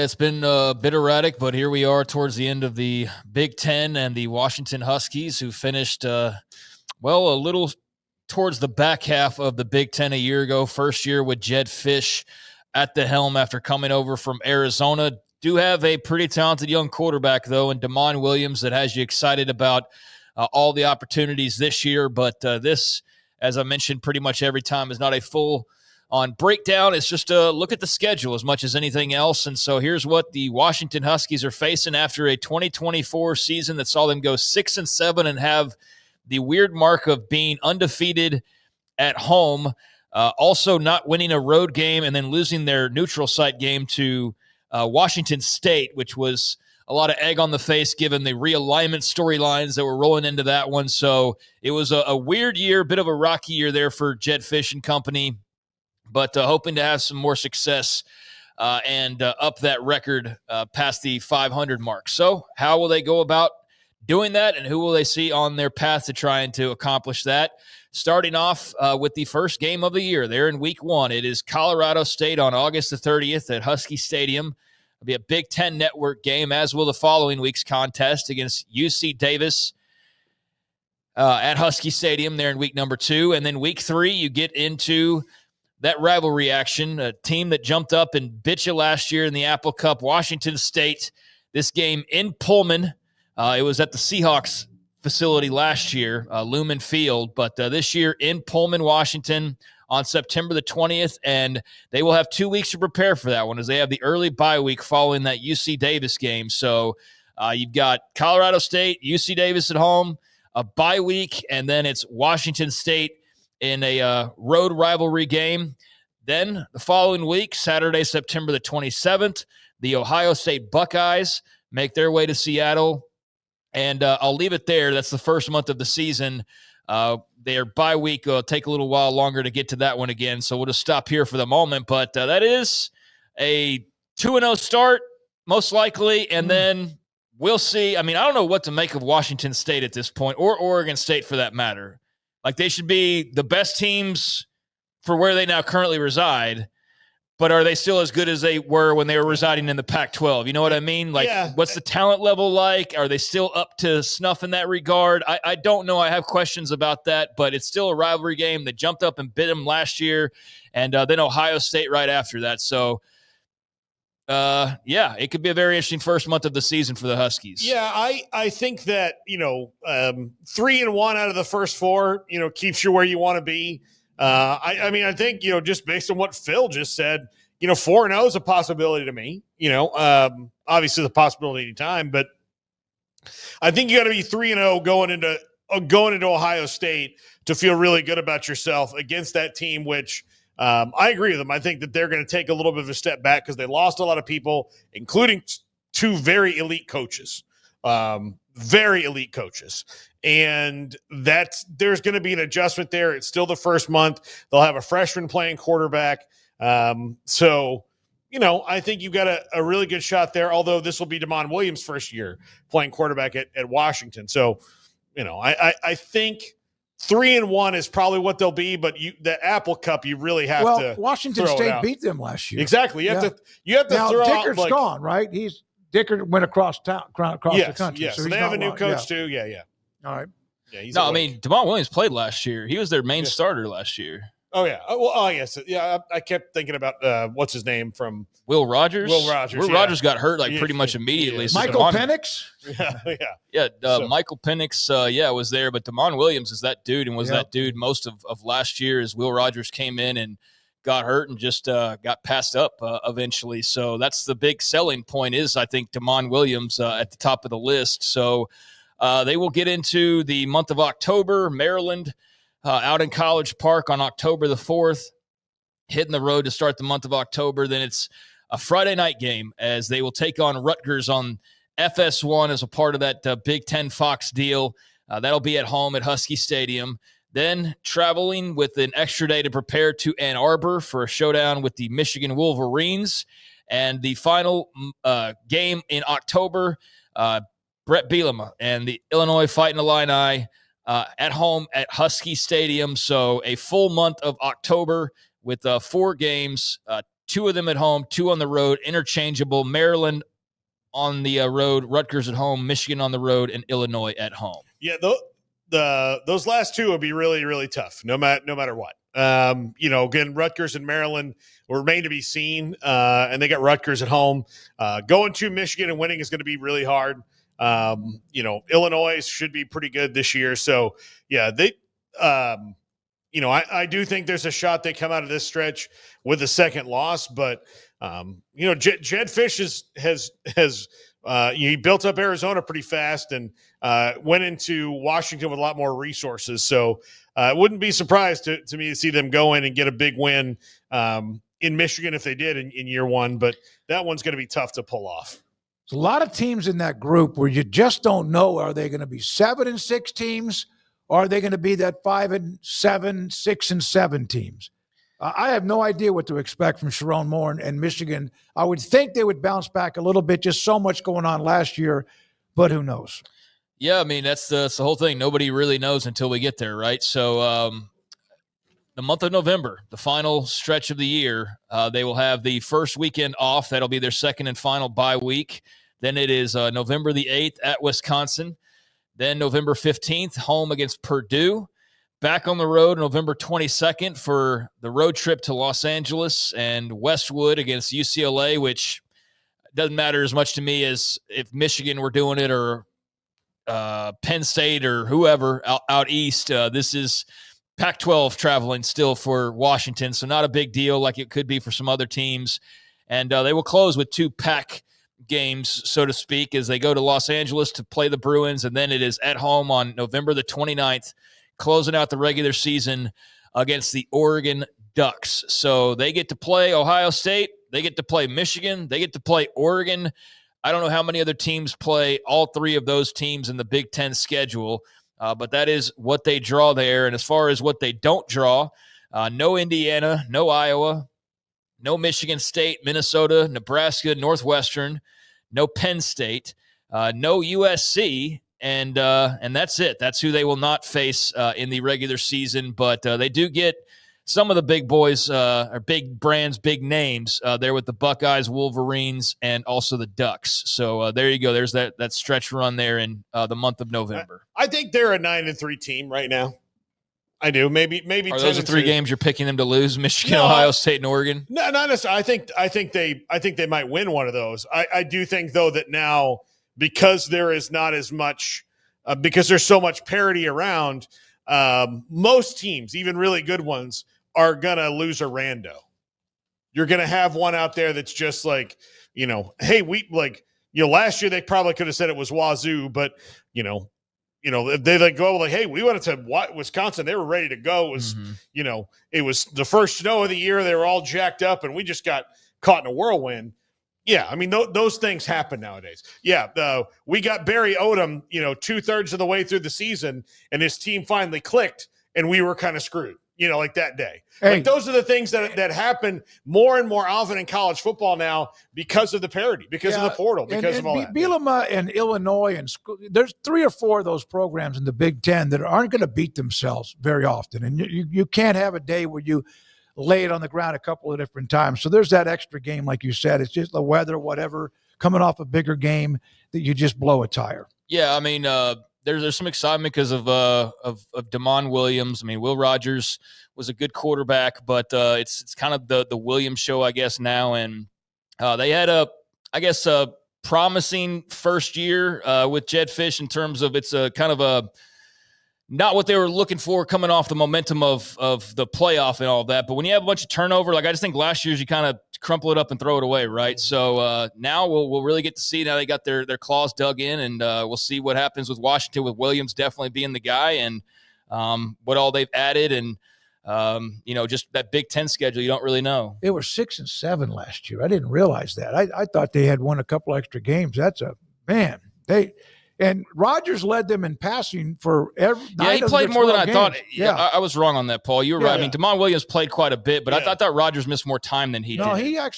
It's been a bit erratic, but here we are towards the end of the Big Ten and the Washington Huskies, who finished, a little towards the back half of the Big Ten a year ago. First year with Jedd Fisch at the helm after coming over from Arizona. Do have a pretty talented young quarterback, though, in Damon Williams that has you excited about all the opportunities this year. But this, as I mentioned pretty much every time, is not a full on breakdown. It's just a look at the schedule as much as anything else. And so here's what the Washington Huskies are facing after a 2024 season that saw them go 6-7 and have the weird mark of being undefeated at home, also not winning a road game and then losing their neutral site game to Washington State, which was a lot of egg on the face given the realignment storylines that were rolling into that one. So it was a weird year, a bit of a rocky year there for Jedd Fisch and company, but hoping to have some more success and up that record past the 500 mark. So how will they go about doing that, and who will they see on their path to trying to accomplish that? Starting off with the first game of the year there in week one. It is Colorado State on August the 30th at Husky Stadium. It'll be a Big Ten Network game, as will the following week's contest against UC Davis at Husky Stadium there in week number 2. And then week 3, you get into that rivalry action, a team that jumped up and bit you last year in the Apple Cup, Washington State. This game in Pullman. It was at the Seahawks facility last year, Lumen Field, but this year in Pullman, Washington on September the 20th, and they will have 2 weeks to prepare for that one as they have the early bye week following that UC Davis game. So you've got Colorado State, UC Davis at home, a bye week, and then it's Washington State in a road rivalry game. Then the following week, Saturday, September the 27th, the Ohio State Buckeyes make their way to Seattle. And I'll leave it there. That's the first month of the season. Their bye week will take a little while longer to get to that one again. So we'll just stop here for the moment. But that is a 2-0 start, most likely. And then we'll see. I mean, I don't know what to make of Washington State at this point, or Oregon State for that matter. Like, they should be the best teams for where they now currently reside. But are they still as good as they were when they were residing in the Pac-12? You know what I mean? Like, What's the talent level like? Are they still up to snuff in that regard? I don't know. I have questions about that, but it's still a rivalry game. They jumped up and bit them last year, and then Ohio State right after that. So, it could be a very interesting first month of the season for the Huskies. Yeah, I think that, 3-1 out of the first 4, keeps you where you want to be. I think, just based on what Phil just said, 4-0 is a possibility to me, obviously the possibility anytime, but I think you got to be 3-0 going into Ohio State to feel really good about yourself against that team, which I agree with them. I think that they're going to take a little bit of a step back because they lost a lot of people, including 2 very elite coaches. And there's going to be an adjustment there. It's still the first month. They'll have a freshman playing quarterback. So, I think you've got a really good shot there, although this will be Damon Williams' first year playing quarterback at Washington. So, I think 3-1 is probably what they'll be, but the Apple Cup, you really have to. Washington State beat them last year. Exactly. You have to now, throw Dicker's out, gone, right? Dicker went across town, the country. Yes, so they have a new coach too. Yeah. All right. Yeah, Damon Williams played last year. He was their main starter last year. Oh, yeah. Oh, yes. Yeah, I kept thinking about what's his name from Will Rogers. Will Rogers got hurt pretty much immediately. Yeah. So Michael Penix? Michael Penix, was there, but Damon Williams is that dude and was that dude most of last year as Will Rogers came in and got hurt and just got passed up eventually. So that's the big selling point is, I think, Damon Williams at the top of the list. So they will get into the month of October, Maryland, out in College Park on October the 4th, hitting the road to start the month of October. Then it's a Friday night game as they will take on Rutgers on FS1 as a part of that Big Ten Fox deal. That'll be at home at Husky Stadium. Then traveling with an extra day to prepare to Ann Arbor for a showdown with the Michigan Wolverines. And the final game in October, Brett Bielema and the Illinois Fighting Illini at home at Husky Stadium. So a full month of October with 4 games, 2 of them at home, 2 on the road, interchangeable. Maryland on the road, Rutgers at home, Michigan on the road, and Illinois at home. Yeah, those last 2 would be really, really tough, no matter what. Again, Rutgers and Maryland will remain to be seen, and they got Rutgers at home. Going to Michigan and winning is going to be really hard. Illinois should be pretty good this year. So, yeah, I do think there's a shot they come out of this stretch with a second loss, but Jed Fish has he built up Arizona pretty fast and went into Washington with a lot more resources. So it wouldn't be surprised to me to see them go in and get a big win in Michigan if they did in year 1, but that one's going to be tough to pull off. There's a lot of teams in that group where you just don't know, are they going to be 7-6 teams? Or are they going to be that 5-7, 6-7 teams? I have no idea what to expect from Sharon Moore and Michigan. I would think they would bounce back a little bit, just so much going on last year, but who knows? Yeah, I mean, that's the whole thing. Nobody really knows until we get there, right? So the month of November, the final stretch of the year, they will have the first weekend off. That'll be their second and final bye week. Then it is November the 8th at Wisconsin. Then November 15th, home against Purdue. Back on the road November 22nd for the road trip to Los Angeles and Westwood against UCLA, which doesn't matter as much to me as if Michigan were doing it or Penn State or whoever out east. This is Pac-12 traveling still for Washington, so not a big deal like it could be for some other teams. And they will close with 2 Pac games, so to speak, as they go to Los Angeles to play the Bruins, and then it is at home on November the 29th, closing out the regular season against the Oregon Ducks. So they get to play Ohio State, they get to play Michigan, they get to play Oregon. I don't know how many other teams play all 3 of those teams in the Big Ten schedule, but that is what they draw there. And as far as what they don't draw, no Indiana, no Iowa, no Michigan State, Minnesota, Nebraska, Northwestern, no Penn State, no USC, and that's it. That's who they will not face in the regular season. But they do get some of the big boys, or big brands, big names there with the Buckeyes, Wolverines, and also the Ducks. So there you go. There's that stretch run there in the month of November. I think they're a 9-3 team right now. I do. Maybe. Are those the 3 games you're picking them to lose? Michigan, Ohio State, and Oregon. No, not necessarily. I think they might win one of those. I do think though that now, because there is not as much, because there's so much parity around, most teams, even really good ones, are gonna lose a rando. You're gonna have one out there that's just like, hey, last year they probably could have said it was Wazoo, but they go like, hey, we went to Wisconsin. They were ready to go. It was, it was the first snow of the year. They were all jacked up, and we just got caught in a whirlwind. Yeah, I mean, those things happen nowadays. Yeah, we got Barry Odom, 2/3 of the way through the season, and his team finally clicked, and we were kind of screwed, like that day. Hey. Like those are the things that happen more and more often in college football now because of the parity, because of the portal, because of all that. Bielema and Illinois and there's 3 or 4 of those programs in the Big Ten that aren't going to beat themselves very often, and you can't have a day where you lay it on the ground a couple of different times. So there's that extra game, like you said. It's just the weather, whatever, coming off a bigger game that you just blow a tire. Yeah, I mean, there's some excitement because of Damon Williams. I mean, Will Rogers was a good quarterback, but it's kind of the Williams show, I guess, now. And they had a promising first year with Jed Fish in terms of it's a kind of a not what they were looking for coming off the momentum of the playoff and all that. But when you have a bunch of turnover, like I just think last year's you kind of crumple it up and throw it away, right? So now we'll really get to see. Now they got their claws dug in, and we'll see what happens with Washington, with Williams definitely being the guy, and what all they've added, and just that Big Ten schedule, you don't really know. They were 6-7 last year. I didn't realize that. I thought they had won a couple extra games. And Rodgers led them in passing for every. Yeah, he played more than I thought. Yeah, I was wrong on that, Paul. You were right. I mean, Damon Williams played quite a bit, but I thought Rodgers missed more time than he did. No, he had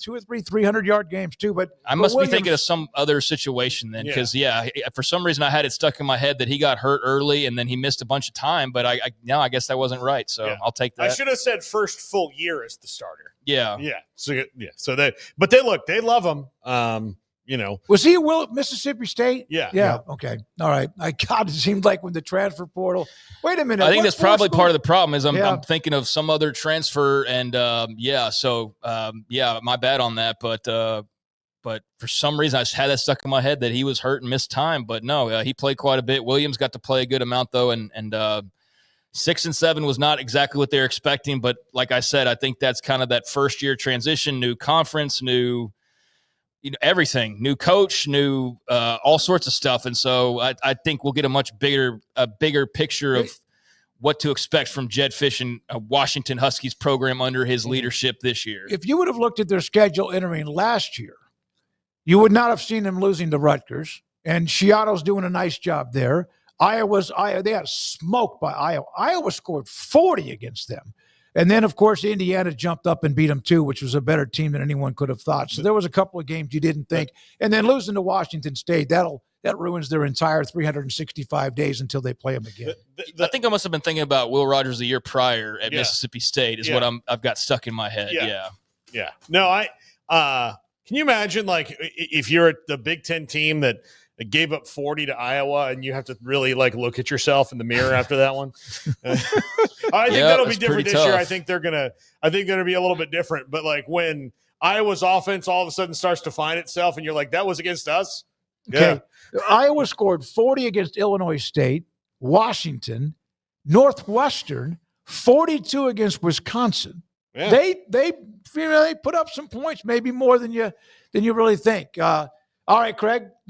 2 or 3 300-yard games too. But I must be thinking of some other situation then, because for some reason I had it stuck in my head that he got hurt early and then he missed a bunch of time. But I guess that wasn't right. So I'll take that. I should have said first full year as the starter. Yeah. So they love him. Was he at Mississippi State? Yeah. Yeah. Okay. All right. God, it seemed like when the transfer portal. Wait a minute. I think that's probably part of the problem is I'm thinking of some other transfer and my bad on that. But for some reason I just had that stuck in my head that he was hurt and missed time. But no, he played quite a bit. Williams got to play a good amount though. And 6 and 7 was not exactly what they're expecting. But like I said, I think that's kind of that first year transition, new conference, new everything, new coach, new all sorts of stuff. And so I think we'll get a bigger picture of what to expect from Jedd Fisch and Washington Huskies program under his leadership this year. If you would have looked at their schedule entering last year, you would not have seen them losing to Rutgers. And Schiatto's doing a nice job there. They got smoked by Iowa. Iowa scored 40 against them. And then, of course, Indiana jumped up and beat them too, which was a better team than anyone could have thought. So there was a couple of games you didn't think. And then losing to Washington State, that ruins their entire 365 days until they play them again. I think I must have been thinking about Will Rogers the year prior at Mississippi State is what I've got stuck in my head. Yeah. No, can you imagine like if you're at the Big Ten team that gave up 40 to Iowa and you have to really like look at yourself in the mirror after that one? I think that'll be different this year. I think they're gonna be a little bit different. But like when Iowa's offense all of a sudden starts to find itself and you're like, that was against us. Okay. Yeah. Iowa scored 40 against Illinois State, Washington, Northwestern, 42 against Wisconsin. Yeah. They put up some points, maybe more than you really think. All right, Craig.